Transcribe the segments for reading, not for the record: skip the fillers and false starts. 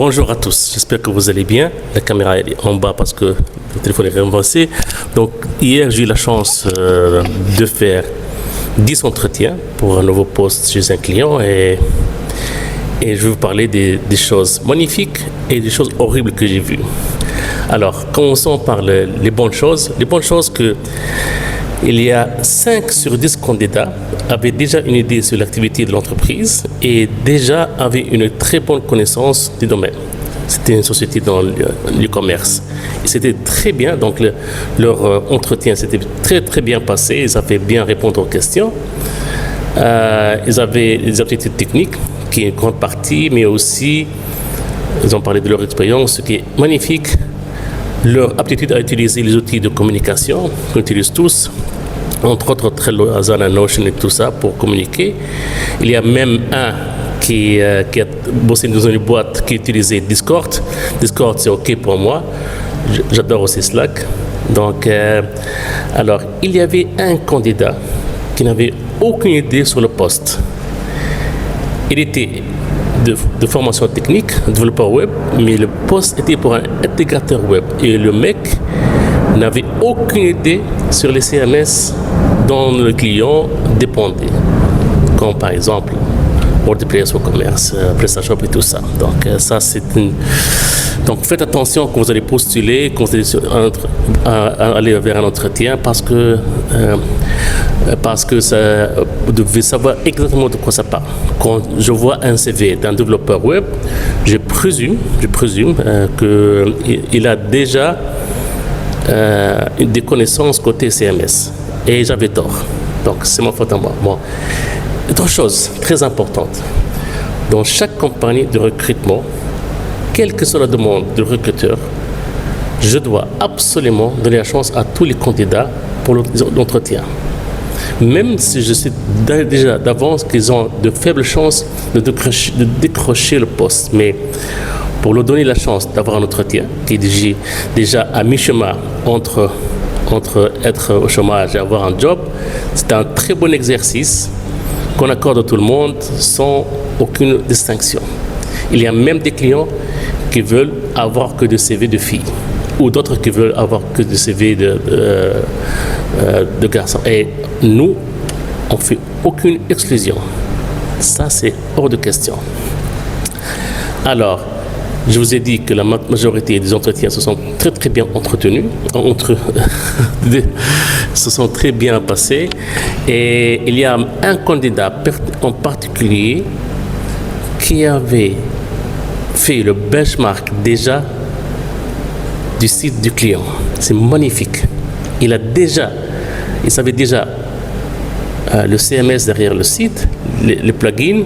Bonjour à tous, j'espère que vous allez bien. La caméra est en bas parce que le téléphone est renversé. Donc hier j'ai eu la chance de faire 10 entretiens pour un nouveau poste chez un client et je vais vous parler des choses magnifiques et des choses horribles que j'ai vues. Alors commençons par les bonnes choses. Les bonnes choses que il y a 5 sur 10 candidats avaient déjà une idée sur l'activité de l'entreprise et déjà avaient une très bonne connaissance du domaine. C'était une société dans l'e-commerce. Et c'était très bien, donc leur entretien s'était très bien passé, ils avaient bien répondu aux questions. Ils avaient des aptitudes techniques, qui est une grande partie, mais aussi, ils ont parlé de leur expérience, ce qui est magnifique. Leur aptitude à utiliser les outils de communication qu'on utilise tous, entre autres Trello, Asana, Notion et tout ça pour communiquer. Il y a même un qui a bossé dans une boîte qui utilisait Discord. Discord, c'est OK pour moi. J'adore aussi Slack. Donc, alors, il y avait un candidat qui n'avait aucune idée sur le poste. Il était de formation technique, développeur web, mais le poste était pour un intégrateur web. Et le mec n'avait aucune idée sur les CMS dont le client dépendait, comme par exemple WordPress, WooCommerce, PrestaShop et tout ça. Donc ça c'est une... Donc faites attention quand vous allez postuler, quand vous allez aller vers un entretien parce que ça, vous devez savoir exactement de quoi ça parle. Quand je vois un CV d'un développeur web, je présume qu'il a déjà des connaissances côté CMS. Et j'avais tort. Donc c'est ma faute à moi. Bon. Autre chose très importante, dans chaque compagnie de recrutement, quelle que soit la demande du recruteur, je dois absolument donner la chance à tous les candidats pour l'entretien. Même si je sais déjà d'avance qu'ils ont de faibles chances de décrocher le poste. Mais pour leur donner la chance d'avoir un entretien qui est déjà à mi-chemin entre être au chômage et avoir un job, c'est un très bon exercice qu'on accorde à tout le monde sans aucune distinction. Il y a même des clients qui veulent avoir que des CV de filles ou d'autres qui veulent avoir que des CV de garçons. Et nous, on ne fait aucune exclusion. Ça, c'est hors de question. Alors, je vous ai dit que la majorité des entretiens se sont très bien entretenus, se sont très bien passés. Et il y a un candidat en particulier qui avait fait le benchmark déjà du site du client. C'est magnifique. Il savait déjà le CMS derrière le site, les plugins,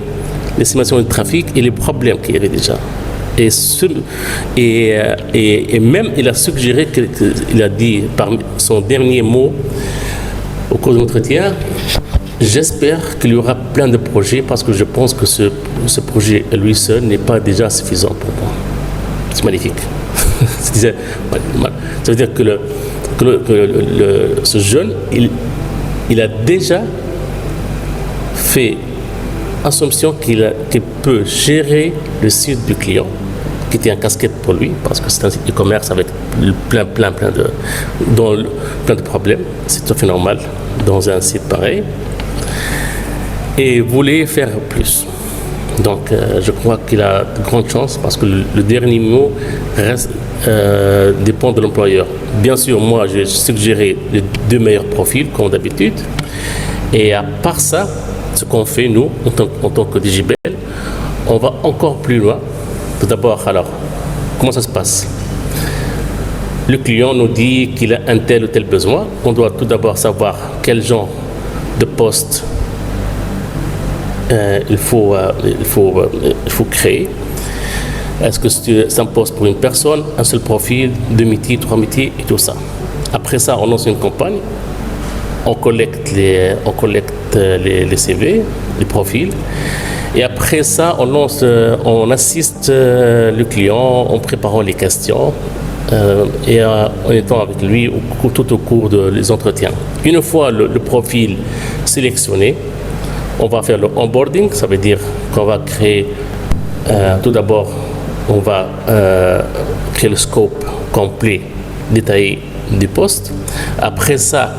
l'estimation du trafic et les problèmes qu'il y avait déjà. Et même il a suggéré qu'il a dit par son dernier mot au cours de l'entretien, j'espère qu'il y aura plein de projets parce que je pense que ce projet lui seul n'est pas déjà suffisant pour moi. C'est magnifique. Ça veut dire que ce jeune, il a déjà fait assumption qu'il peut gérer le site du client, qui était un casquette pour lui, parce que c'est un site e-commerce avec plein de problèmes. C'est tout à fait normal dans un site pareil. Et voulait faire plus. Donc, je crois qu'il a de grandes chances parce que le dernier mot dépend de l'employeur. Bien sûr, moi, j'ai suggéré les 2 meilleurs profils, comme d'habitude. Et à part ça, ce qu'on fait, nous, en tant que Digibel, on va encore plus loin. Tout d'abord, alors, comment ça se passe? Le client nous dit qu'il a un tel ou tel besoin. On doit tout d'abord savoir quel genre de poste il faut créer. Est-ce que c'est un poste pour une personne, un seul profil, 2 métiers, 3 métiers et tout ça. Après ça, on lance une campagne, on collecte les CV, les profils. Et après ça, on assiste le client en préparant les questions et en étant avec lui tout au cours des entretiens. Une fois le profil sélectionné, on va faire le onboarding, ça veut dire qu'on va créer tout d'abord on va créer le scope complet, détaillé du poste. Après ça,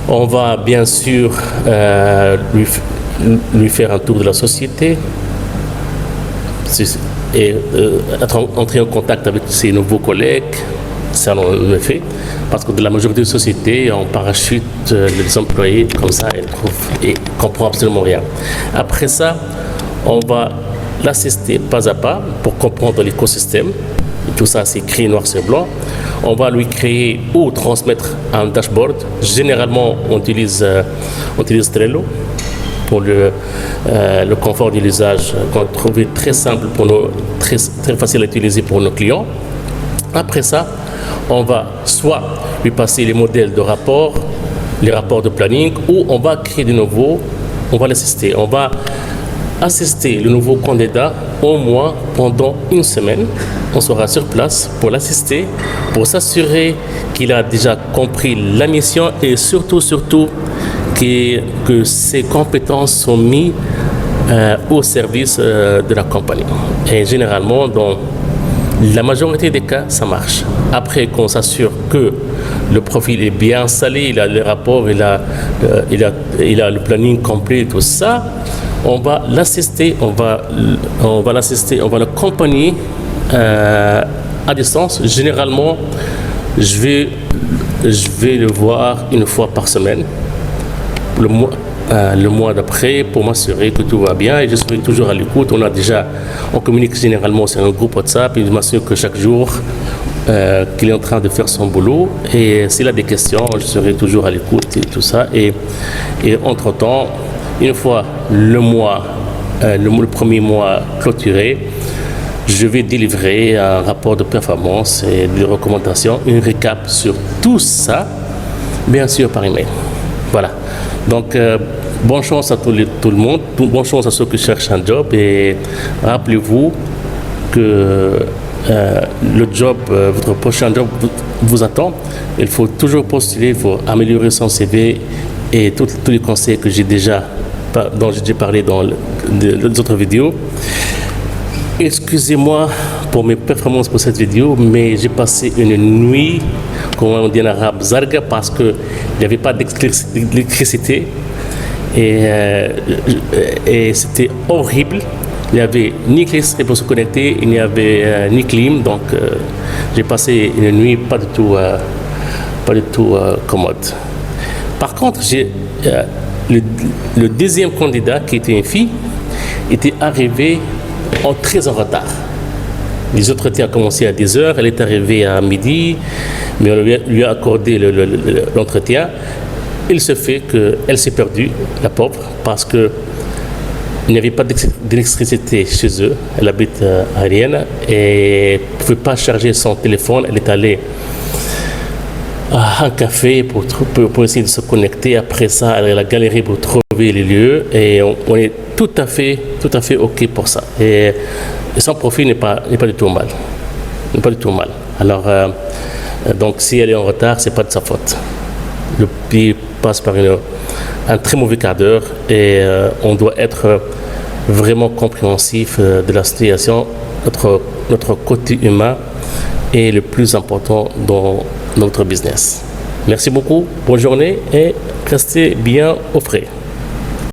on va bien sûr lui faire un tour de la société et entrer en contact avec ses nouveaux collègues. Ça, on le fait. Parce que de la majorité des sociétés, on parachute les employés comme ça et ne comprend absolument rien. Après ça, on va l'assister pas à pas pour comprendre l'écosystème. Tout ça, c'est écrit noir sur blanc. On va lui créer ou transmettre un dashboard. Généralement, on utilise Trello pour le confort de l'usage qu'on trouve très simple pour nous, très facile à utiliser pour nos clients. Après ça, on va soit lui passer les modèles de rapports, les rapports de planning, ou on va créer de nouveaux, on va l'assister. On va assister le nouveau candidat au moins pendant une semaine. On sera sur place pour l'assister, pour s'assurer qu'il a déjà compris la mission et surtout que ses compétences sont mises au service de la compagnie. Et généralement, dans la majorité des cas, ça marche. Après qu'on s'assure que le profil est bien installé, il a les rapports, il a le planning complet, tout ça, on va l'assister, on va l'accompagner à distance. Généralement, je vais le voir une fois par semaine. Le mois d'après pour m'assurer que tout va bien et je serai toujours à l'écoute. On communique généralement sur un groupe WhatsApp et je m'assure que chaque jour qu'il est en train de faire son boulot et s'il a des questions, je serai toujours à l'écoute et tout ça. Et entre-temps, une fois le premier mois clôturé, je vais délivrer un rapport de performance et de recommandations, une récap sur tout ça, bien sûr par email. Voilà. Donc, bonne chance à tout le monde, bonne chance à ceux qui cherchent un job et rappelez-vous que le job, votre prochain job vous attend. Il faut toujours postuler, il faut améliorer son CV et tous les conseils dont j'ai déjà parlé dans les autres vidéos. Excusez-moi pour mes performances pour cette vidéo, mais j'ai passé une nuit, comme on dit en arabe, zarga, parce qu'il n'y avait pas d'électricité et c'était horrible. Il n'y avait ni électricité pour se connecter, il n'y avait ni clim, donc j'ai passé une nuit pas du tout commode. Par contre, le deuxième candidat, qui était une fille, était arrivé très en retard. Les entretiens ont commencé à 10h, elle est arrivée à midi, mais on lui a accordé l'entretien. Il se fait qu'elle s'est perdue, la pauvre, parce qu'il n'y avait pas d'électricité chez eux. Elle habite à Ariane et ne pouvait pas charger son téléphone. Elle est allée à un café pour essayer de se connecter. Après ça, elle a galéré pour trouver les lieux et on est tout à fait OK pour ça. Et son profil n'est pas du tout mal. N'est pas du tout mal. Alors, donc si elle est en retard, c'est pas de sa faute. Le pays passe par un très mauvais quart d'heure et on doit être vraiment compréhensif de la situation. Notre côté humain est le plus important dans notre business. Merci beaucoup, bonne journée et restez bien au frais.